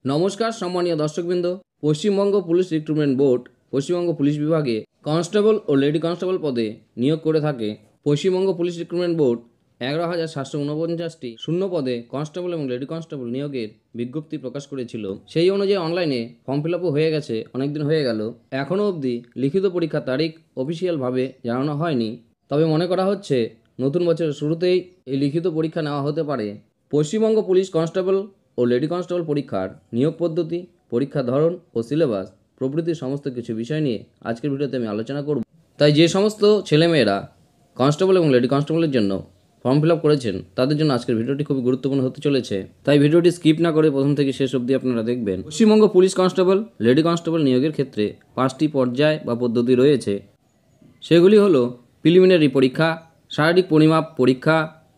নমস্কার সম্মানীয় দর্শকবৃন্দ। Paschimbanga police recruitment board Paschimbanga police বিভাগে কনস্টেবল ও লেডি কনস্টেবল পদে নিয়োগ করে থাকে। পশ্চিমবঙ্গ পুলিশ রিক্রুটমেন্ট বোর্ড 11,749টি শূন্য পদে কনস্টেবল এবং লেডি কনস্টেবল নিয়োগের বিজ্ঞপ্তি প্রকাশ করেছিল। সেই অনুযায়ী অনলাইনে ফর্ম ফিল আপও হয়ে গেছে, অনেকদিন হয়ে গেল। এখনও অবধি লিখিত পরীক্ষার তারিখ অফিসিয়ালভাবে জানানো হয়নি, তবে মনে করা হচ্ছে নতুন বছরের শুরুতেই এই লিখিত পরীক্ষা নেওয়া হতে পারে। পশ্চিমবঙ্গ পুলিশ কনস্টেবল ও লেডি কনস্টেবল পরীক্ষার নিয়োগ পদ্ধতি, পরীক্ষার ধরন ও সিলেবাস প্রভৃতি সমস্ত কিছু বিষয় নিয়ে আজকের ভিডিওতে আমি আলোচনা করব। তাই যে সমস্ত ছেলেমেয়েরা কনস্টেবল এবং লেডি কনস্টেবলের জন্য ফর্ম ফিল আপ করেছেন তাদের জন্য আজকের ভিডিওটি খুবই গুরুত্বপূর্ণ হতে চলেছে। তাই ভিডিওটি স্কিপ না করে প্রথম থেকে শেষ অবধি আপনারা দেখবেন। Paschimbanga police constable, lady constable নিয়োগের ক্ষেত্রে 5টি পর্যায় বা পদ্ধতি রয়েছে। সেগুলি হলো প্রিলিমিনারি পরীক্ষা, শারীরিক পরিমাপ পরীক্ষা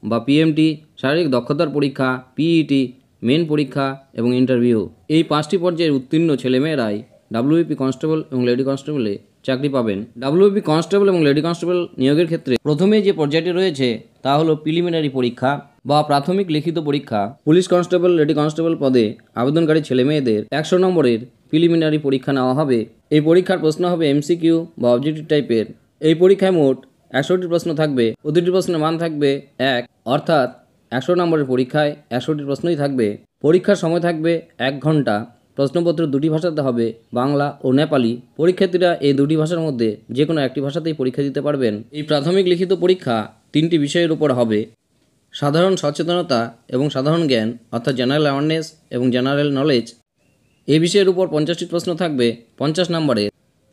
বা পিএমটি, শারীরিক দক্ষতার পরীক্ষা পিইটি, মেন পরীক্ষা এবং ইন্টারভিউ। এই 5টি পর্যায়ের উত্তীর্ণ ছেলেমেয়েরাই ডাব্লিউবিপি কনস্টেবল এবং লেডি কনস্টেবলে চাকরি পাবেন। ডাব্লিউবিপি কনস্টেবল এবং লেডি কনস্টেবল নিয়োগের ক্ষেত্রে প্রথমে যে পর্যায়টি রয়েছে তা হলো প্রিলিমিনারি পরীক্ষা বা প্রাথমিক লিখিত পরীক্ষা। পুলিশ কনস্টেবল, লেডি কনস্টেবল পদে আবেদনকারী ছেলেমেয়েদের 100 নম্বরের প্রিলিমিনারি পরীক্ষা নেওয়া হবে। এই পরীক্ষার প্রশ্ন হবে এমসিকিউ বা অবজেক্টিভ টাইপের। এই পরীক্ষায় মোট 100টি প্রশ্ন থাকবে। প্রতিটি প্রশ্নের মান থাকবে 1, অর্থাৎ 100 নম্বরের পরীক্ষায় 100টি প্রশ্নই থাকবে। পরীক্ষার সময় থাকবে 1 ঘন্টা। প্রশ্নপত্র দুটি ভাষাতে হবে, বাংলা ও নেপালি। পরীক্ষার্থীরা এই দুটি ভাষার মধ্যে যে কোনো একটি ভাষাতেই পরীক্ষা দিতে পারবেন। এই প্রাথমিক লিখিত পরীক্ষা 3টি বিষয়ের উপর হবে: সাধারণ সচেতনতা এবং সাধারণ জ্ঞান, অর্থাৎ জেনারেল অ্যাওয়ারনেস এবং জেনারেল নলেজ। এই বিষয়ের উপর 50টি প্রশ্ন থাকবে 50 নম্বরের।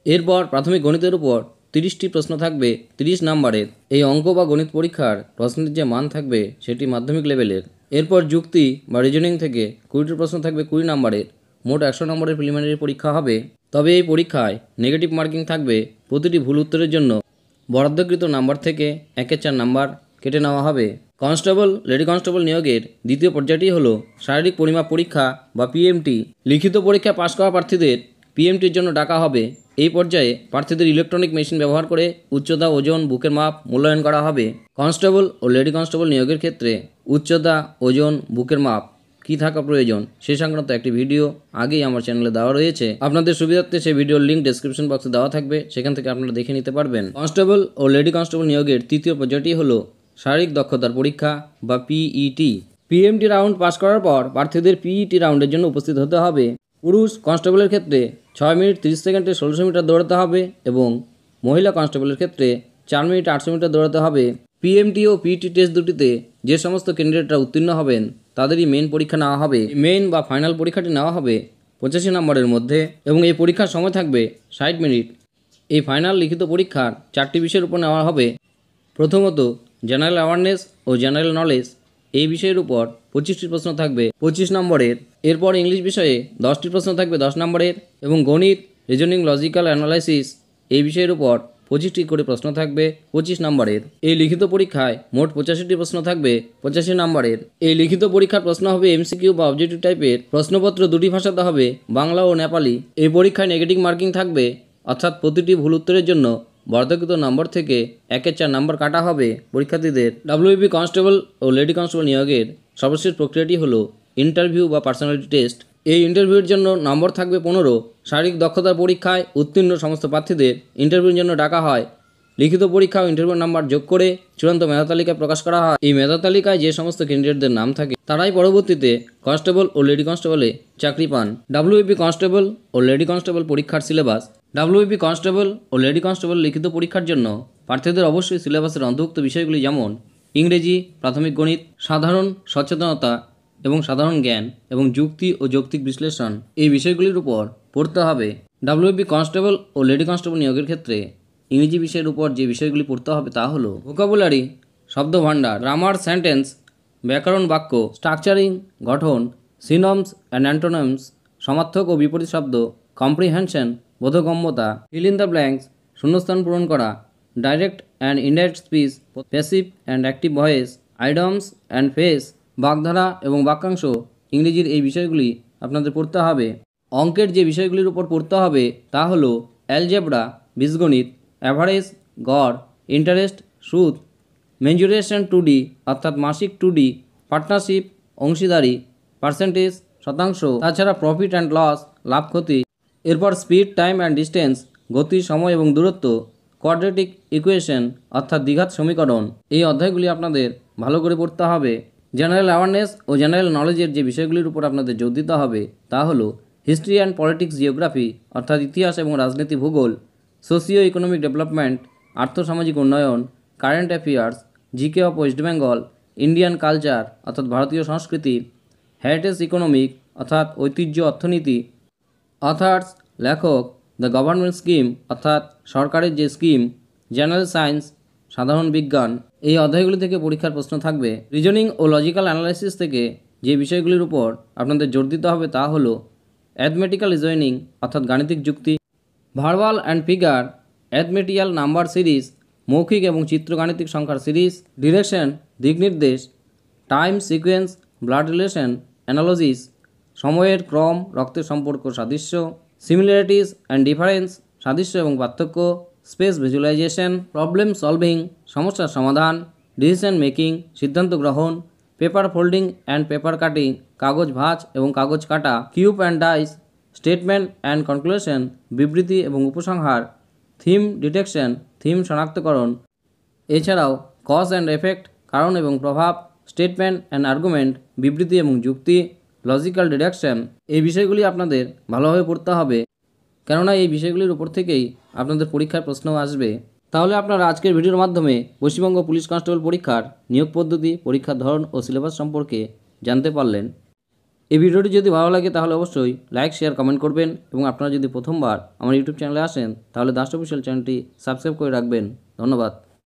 এরপর প্রাথমিক গণিতের উপর 30টি প্রশ্ন থাকবে 30 নম্বরের। এই অঙ্ক বা গণিত পরীক্ষার প্রশ্নের যে মান থাকবে সেটি মাধ্যমিক লেভেলের। এরপর যুক্তি বা রিজনিং থেকে 20টি প্রশ্ন থাকবে 20 নম্বরের। মোট 100 নম্বরের প্রিলিমিনারি পরীক্ষা হবে। তবে এই পরীক্ষায় নেগেটিভ মার্কিং থাকবে। প্রতিটি ভুল উত্তরের জন্য বরাদ্দকৃত নাম্বার থেকে 1/4 নাম্বার কেটে নেওয়া হবে। কনস্টেবল, লেডি কনস্টেবল নিয়োগের দ্বিতীয় পর্যায়টি হলো শারীরিক পরিমাপ পরীক্ষা বা পিএমটি। লিখিত পরীক্ষা পাশ করা প্রার্থীদের পিএমটির জন্য ডাকা হবে। এই পর্যায়ে প্রার্থীদের ইলেকট্রনিক মেশিন ব্যবহার করে উচ্চতা, ওজন, বুকের মাপ মূল্যায়ন করা হবে। কনস্টেবল ও লেডি কনস্টেবল নিয়োগের ক্ষেত্রে উচ্চতা, ওজন, বুকের মাপ কী থাকা প্রয়োজন সে সংক্রান্ত একটি ভিডিও আগেই আমার চ্যানেলে দেওয়া রয়েছে। আপনাদের সুবিধার্থে সেই ভিডিওর লিঙ্ক ডেসক্রিপশন বক্সে দেওয়া থাকবে, সেখান থেকে আপনারা দেখে নিতে পারবেন। কনস্টেবল ও লেডি কনস্টেবল নিয়োগের তৃতীয় পর্যায়টি হলো শারীরিক দক্ষতার পরীক্ষা বা পিইটি। পিএমটি রাউন্ড পাস করার পর প্রার্থীদের পিইটি রাউন্ডের জন্য উপস্থিত হতে হবে। পুরুষ কনস্টেবলের ক্ষেত্রে 6 মিনিট 30 সেকেন্ডে 1600 মিটার দৌড়াতে হবে এবং মহিলা কনস্টেবলের ক্ষেত্রে 4 মিনিট 800 মিটার দৌড়াতে হবে। পিএমটি ও পিইটি টেস্ট দুটিতে যে সমস্ত ক্যান্ডিডেটরা উত্তীর্ণ হবেন তাদেরই মেন পরীক্ষা নেওয়া হবে। মেন বা ফাইনাল পরীক্ষাটি নেওয়া হবে 85 নম্বরের মধ্যে এবং এই পরীক্ষার সময় থাকবে 60 মিনিট। এই ফাইনাল লিখিত পরীক্ষার 4টি বিষয়ের উপর নেওয়া হবে। প্রথমত জেনারেল অ্যাওয়ারনেস ও জেনারেল নলেজ। এই বিষয়ের উপর 25টি প্রশ্ন থাকবে 25 নম্বরের। এরপর ইংলিশ বিষয়ে 10টি প্রশ্ন থাকবে 10 নম্বরের এবং গণিত, রিজনিং, লজিক্যাল অ্যানালাইসিস এই বিষয়ের উপর 25টি করে প্রশ্ন থাকবে 25 নম্বরের। এই লিখিত পরীক্ষায় মোট 85টি প্রশ্ন থাকবে 85 নম্বরের। এই লিখিত পরীক্ষার প্রশ্ন হবে এমসিকিউ বা অবজেক্টিভ টাইপের। প্রশ্নপত্র দুটি ভাষাতে হবে, বাংলা ও নেপালি। এই পরীক্ষায় নেগেটিভ মার্কিং থাকবে, অর্থাৎ প্রতিটি ভুল উত্তরের জন্য বরাদ্দকৃত নম্বর থেকে 1/4 নাম্বার কাটা হবে পরীক্ষার্থীদের। ডাব্লিউবিপি কনস্টেবল ও লেডি কনস্টেবল নিয়োগের সর্বশেষ প্রক্রিয়াটি হলো ইন্টারভিউ বা পার্সোনালিটি টেস্ট। এই ইন্টারভিউর জন্য নম্বর থাকবে 15। শারীরিক দক্ষতার পরীক্ষায় উত্তীর্ণ সমস্ত প্রার্থীদের ইন্টারভিউর জন্য ডাকা হয়। লিখিত পরীক্ষা ও ইন্টারভিউ নাম্বার যোগ করে চূড়ান্ত মেধা তালিকা প্রকাশ করা হয়। এই মেধা তালিকায় যে সমস্ত ক্যান্ডিডেটদের নাম থাকে তারাই পরবর্তীতে কনস্টেবল ও লেডি কনস্টেবলে চাকরি পান। ডাব্লিউবিপি কনস্টেবল ও লেডি কনস্টেবল পরীক্ষার সিলেবাস। ডাব্লিউবিপি কনস্টেবল ও লেডি কনস্টেবল লিখিত পরীক্ষার জন্য প্রার্থীদের অবশ্যই সিলেবাসের অন্তর্ভুক্ত বিষয়গুলি যেমন ইংরেজি, প্রাথমিক গণিত, সাধারণ সচেতনতা এবং সাধারণ জ্ঞান এবং যুক্তি ও যৌক্তিক বিশ্লেষণ এই বিষয়গুলির উপর পড়তে হবে। ডাব্লিউবিপি কনস্টেবল ও লেডি কনস্টেবল নিয়োগের ক্ষেত্রে ইংরেজি বিষয়ের উপর যে বিষয়গুলি পড়তে হবে তা হলো ভোকাবুলারি, শব্দভাণ্ডার, গ্রামার, সেন্টেন্স, ব্যাকরণ, বাক্য, স্ট্রাকচারিং, গঠন, সিনমস অ্যান্ড অ্যান্টোনিমস, সমার্থক ও বিপরীত শব্দ, কম্প্রিহেনশন, বোধগম্যতা, ফিল ইন দ্য ব্ল্যাঙ্কস, শূন্যস্থান পূরণ করা, direct and indirect speech, passive and active voice, idioms and phrases, বাগধারা এবং বাক্যাংশ ইংরেজির এই বিষয়গুলি আপনাদের পড়তে হবে। অঙ্কের যে বিষয়গুলির উপর পড়তে হবে তা হলো অ্যালজেব্রা, বীজগণিত, অ্যাভারেজ, গড়, ইন্টারেস্ট, সুদ, মেঞ্জুরেশন 2D অর্থাৎ মাসিক 2D, পার্টনারশিপ, অংশীদারি, পার্সেন্টেজ, শতাংশ। তাছাড়া প্রফিট অ্যান্ড লস, লাভ ক্ষতি। এরপর স্পিড, টাইম অ্যান্ড ডিস্টেন্স, গতি, সময় এবং দূরত্ব, কোয়াড্রেটিক ইকুয়েশন অর্থাৎ দ্বিঘাত সমীকরণ। এই অধ্যায়গুলি আপনাদের ভালো করে পড়তে হবে। জেনারেল অ্যাওয়ারনেস ও জেনারেল নলেজের যে বিষয়গুলির উপর আপনাদের জোর দিতে হবে তা হলো হিস্ট্রি অ্যান্ড পলিটিক্স জিওগ্রাফি অর্থাৎ ইতিহাস এবং রাজনীতি ভূগোল, সোশিও ইকোনমিক ডেভেলপমেন্ট আর্থসামাজিক উন্নয়ন, current affairs, GK of West Bengal, Indian culture অর্থাৎ ভারতীয় সংস্কৃতি, হেরিটেজ ইকোনমিক অর্থাৎ ঐতিহ্য অর্থনীতি, অথার্স লেখক, দ্য গভর্নমেন্ট স্কিম অর্থাৎ সরকারের যে স্কিম, জেনারেল সায়েন্স সাধারণ বিজ্ঞান। এই অধ্যায়গুলি থেকে পরীক্ষার প্রশ্ন থাকবে। রিজনিং ও লজিক্যাল অ্যানালাইসিস থেকে যে বিষয়গুলির উপর আপনাদের জোর দিতে হবে তা হলো অ্যাথমেটিক্যাল রিজনিং অর্থাৎ গাণিতিক যুক্তি, verbal and figure, arithmetical number series, মৌখিক এবং চিত্রগাণিতিক সংখ্যার সিরিজ, ডিরেকশন দিক নির্দেশ, time sequence, blood relation analogies, সময়ের ক্রম, রক্তের সম্পর্ক সাদৃশ্য, সিমিলারিটিস অ্যান্ড ডিফারেন্স সাদৃশ্য এবং পার্থক্য, স্পেস ভিজুয়ালাইজেশন, প্রবলেম সলভিং সমস্যার সমাধান, ডিসিশন মেকিং সিদ্ধান্ত গ্রহণ, paper folding and paper cutting কাগজ ভাঁজ এবং কাগজ কাটা, cube and dice, statement and conclusion বিবৃতি এবং উপসংহার, থিম ডিটেকশন থিম শনাক্তকরণ। এছাড়াও কজ অ্যান্ড এফেক্ট কারণ এবং প্রভাব, স্টেটমেন্ট অ্যান্ড আর্গুমেন্ট বিবৃতি এবং যুক্তি, লজিক্যাল ডিডাকশন। এই বিষয়গুলি আপনাদের ভালোভাবে পড়তে হবে, কেননা এই বিষয়গুলির উপর থেকেই আপনাদের পরীক্ষার প্রশ্ন আসবে। তাহলে আপনারা আজকের ভিডিওর মাধ্যমে পশ্চিমবঙ্গ পুলিশ কনস্টেবল পরীক্ষার নিয়োগ পদ্ধতি, পরীক্ষার ধরন ও সিলেবাস সম্পর্কে জানতে পারলেন। এই ভিডিওটি যদি ভালো লাগে তাহলে অবশ্যই লাইক, শেয়ার, কমেন্ট করবেন এবং আপনারা যদি প্রথমবার আমার ইউটিউব চ্যানেলে আসেন তাহলে দাস অফিসিয়াল চ্যানেলটি সাবস্ক্রাইব করে রাখবেন। ধন্যবাদ।